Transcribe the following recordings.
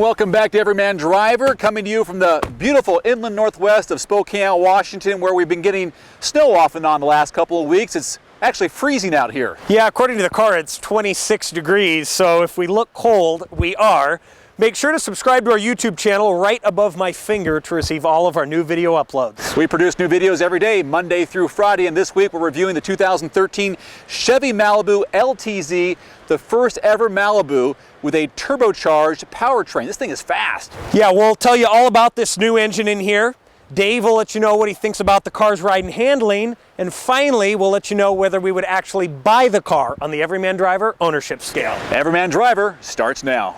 welcome back to Everyman Driver, coming to you from the beautiful inland northwest of Spokane, Washington, where we've been getting snow off and on the last couple of weeks. It's actually freezing out here. Yeah, according to the car, it's 26 degrees, so if we look cold, we are. Make sure to subscribe to our YouTube channel right above my finger to receive all of our new video uploads. We produce new videos every day, Monday through Friday, and this week we're reviewing the 2013 Chevy Malibu LTZ, the first ever Malibu with a turbocharged powertrain. This thing is fast. Yeah, we'll tell you all about this new engine in here. Dave will let you know what he thinks about the car's ride and handling, and finally we'll let you know whether we would actually buy the car on the Everyman Driver ownership scale. Everyman Driver starts now.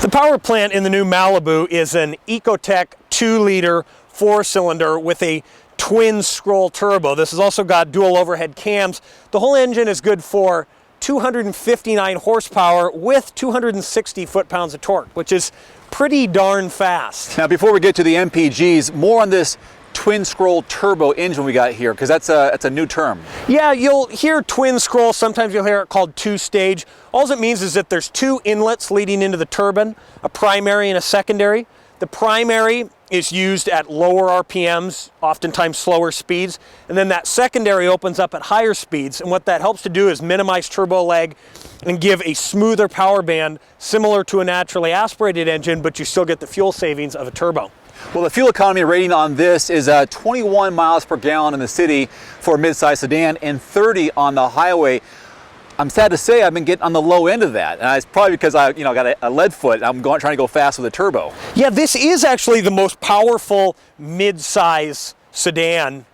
The power plant in the new Malibu is an Ecotec 2-liter 4-cylinder with a twin scroll turbo. This has also got dual overhead cams. The whole engine is good for 259 horsepower with 260 foot-pounds of torque, which is pretty darn fast. Now, before we get to the MPGs, more on this twin scroll turbo engine we got here, because that's a new term. Yeah, you'll hear twin scroll, sometimes you'll hear it called two-stage. All it means is that there's two inlets leading into the turbine, a primary and a secondary. The primary is used at lower RPMs, oftentimes slower speeds, and then that secondary opens up at higher speeds, and what that helps to do is minimize turbo lag and give a smoother power band similar to a naturally aspirated engine, but you still get the fuel savings of a turbo. Well, the fuel economy rating on this is 21 miles per gallon in the city for a midsize sedan and 30 on the highway. I'm sad to say I've been getting on the low end of that, and it's probably because I got a lead foot. I'm trying to go fast with a turbo. Yeah, this is actually the most powerful mid-size sedan,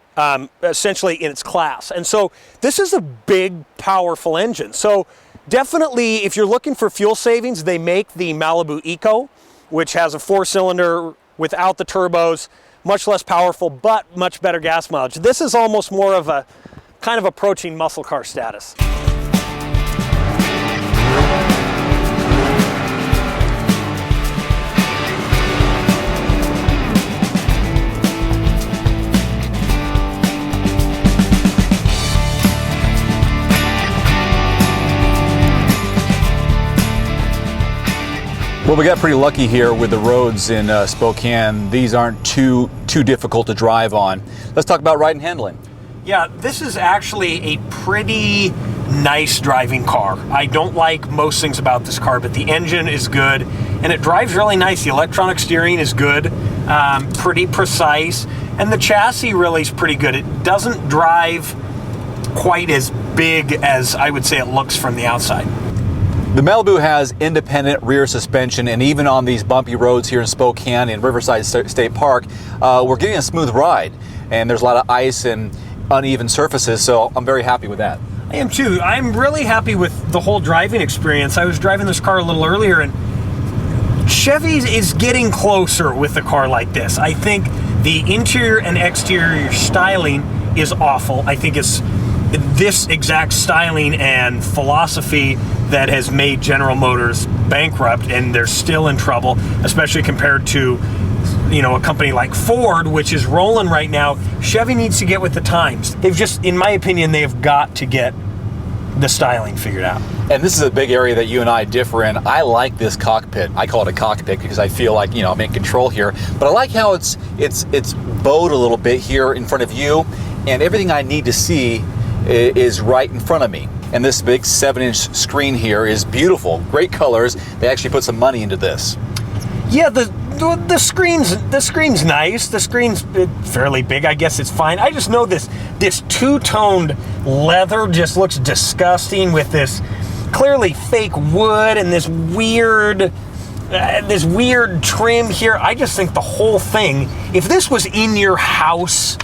essentially in its class. And so this is a big, powerful engine. So definitely, if you're looking for fuel savings, they make the Malibu Eco, which has a 4-cylinder without the turbos, much less powerful, but much better gas mileage. This is almost more of a kind of approaching muscle car status. Well, we got pretty lucky here with the roads in Spokane. These aren't too difficult to drive on. Let's talk about ride and handling. Yeah, this is actually a pretty nice driving car. I don't like most things about this car, but the engine is good and it drives really nice. The electronic steering is good, pretty precise, and the chassis really is pretty good. It doesn't drive quite as big as I would say it looks from the outside. The Malibu has independent rear suspension, and even on these bumpy roads here in Spokane and Riverside State Park, we're getting a smooth ride, and there's a lot of ice and uneven surfaces, so I'm very happy with that. I am too. I'm really happy with the whole driving experience. I was driving this car a little earlier, and Chevy is getting closer with a car like this. I think the interior and exterior styling is awful. I think it's this exact styling and philosophy that has made General Motors bankrupt, and they're still in trouble, especially compared to a company like Ford, which is rolling right now. Chevy needs to get with the times. They've just, in my opinion, they have got to get the styling figured out. And this is a big area that you and I differ in. I like this cockpit. I call it a cockpit because I feel like I'm in control here. But I like how it's bowed a little bit here in front of you, and everything I need to see is right in front of me. And this big 7-inch screen here is beautiful. Great colors. They actually put some money into this. Yeah, the screen's nice. The screen's fairly big. I guess it's fine. I just know this two-toned leather just looks disgusting with this clearly fake wood and this weird trim here. I just think the whole thing, if this was in your house,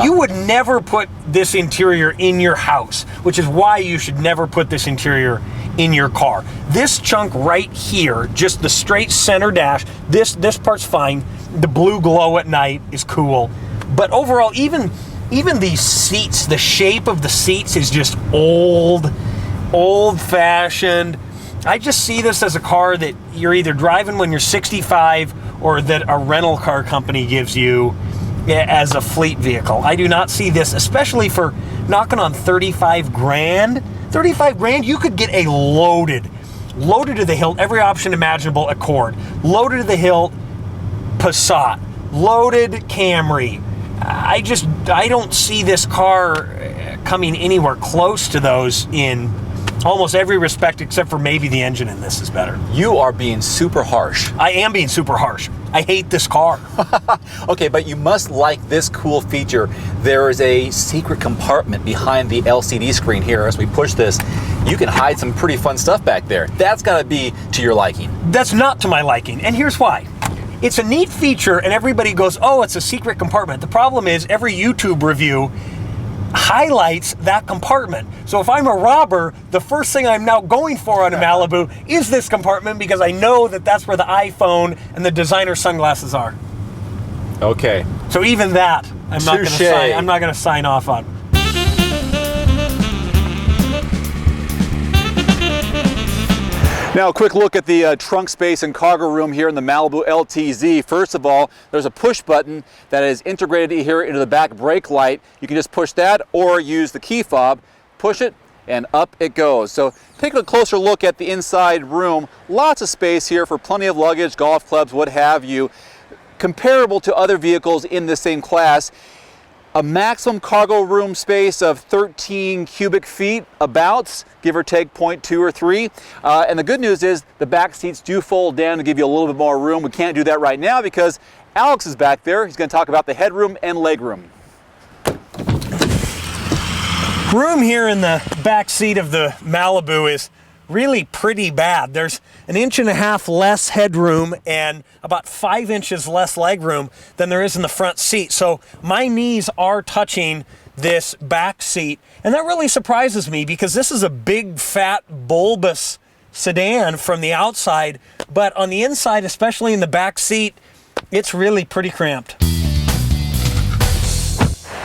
you would never put this interior in your house, which is why you should never put this interior in your car. This chunk right here, just the straight center dash, this part's fine. The blue glow at night is cool. But overall, even these seats, the shape of the seats is just old-fashioned. I just see this as a car that you're either driving when you're 65 or that a rental car company gives you as a fleet vehicle. I do not see this, especially for knocking on 35 grand. 35 grand, you could get a loaded to the hilt, every option imaginable Accord, loaded to the hilt Passat, loaded Camry. I don't see this car coming anywhere close to those in almost every respect, except for maybe the engine in this is better. You are being super harsh. I am being super harsh. I hate this car. Okay, but you must like this cool feature. There is a secret compartment behind the LCD screen here. As we push this, you can hide some pretty fun stuff back there. That's got to be to your liking. That's not to my liking, and here's why. It's a neat feature, and everybody goes, oh, it's a secret compartment. The problem is every YouTube review highlights that compartment. So if I'm a robber, the first thing I'm now going for on a Malibu is this compartment, because I know that that's where the iPhone and the designer sunglasses are. Okay. So even that, I'm not going to sign off on. Now, a quick look at the trunk space and cargo room here in the Malibu LTZ. First of all, there's a push button that is integrated here into the back brake light. You can just push that or use the key fob, push it, and up it goes. So taking a closer look at the inside room, lots of space here for plenty of luggage, golf clubs, what have you. Comparable to other vehicles in the same class. A maximum cargo room space of 13 cubic feet, about, give or take 0.2 or 3. And the good news is the back seats do fold down to give you a little bit more room. We can't do that right now because Alex is back there. He's going to talk about the headroom and legroom. Room here in the back seat of the Malibu is really pretty bad. There's 1.5 inches less headroom and about 5 inches less legroom than there is in the front seat. So my knees are touching this back seat, and that really surprises me because this is a big, fat, bulbous sedan from the outside, but on the inside, especially in the back seat, it's really pretty cramped.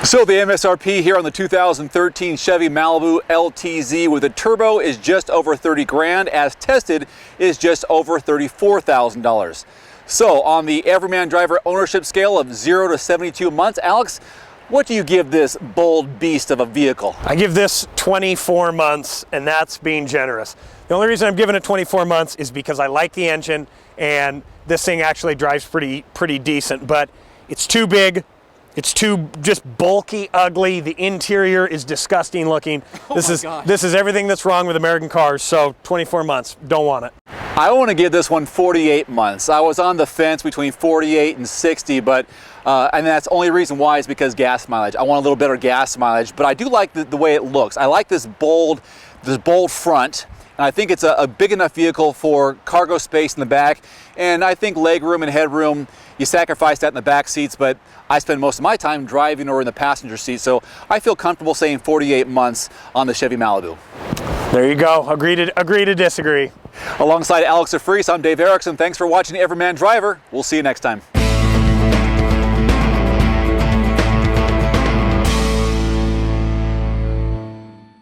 So the MSRP here on the 2013 Chevy Malibu LTZ with a turbo is just over 30 grand. As tested, is just over $34,000. So on the Everyman driver ownership scale of 0 to 72 months, Alex, what do you give this bold beast of a vehicle? I give this 24 months, and that's being generous. The only reason I'm giving it 24 months is because I like the engine, and this thing actually drives pretty decent, but it's too big. It's too just bulky, ugly. The interior is disgusting looking. This is everything that's wrong with American cars. So 24 months, don't want it. I want to give this one 48 months. I was on the fence between 48 and 60, but and that's the only reason why is because gas mileage. I want a little better gas mileage, but I do like the way it looks. I like this bold front. And I think it's a big enough vehicle for cargo space in the back. And I think legroom and headroom, you sacrifice that in the back seats, but I spend most of my time driving or in the passenger seat. So I feel comfortable saying 48 months on the Chevy Malibu. There you go. Agree to disagree. Alongside Alex DeFries, I'm Dave Erickson. Thanks for watching Everyman Driver. We'll see you next time.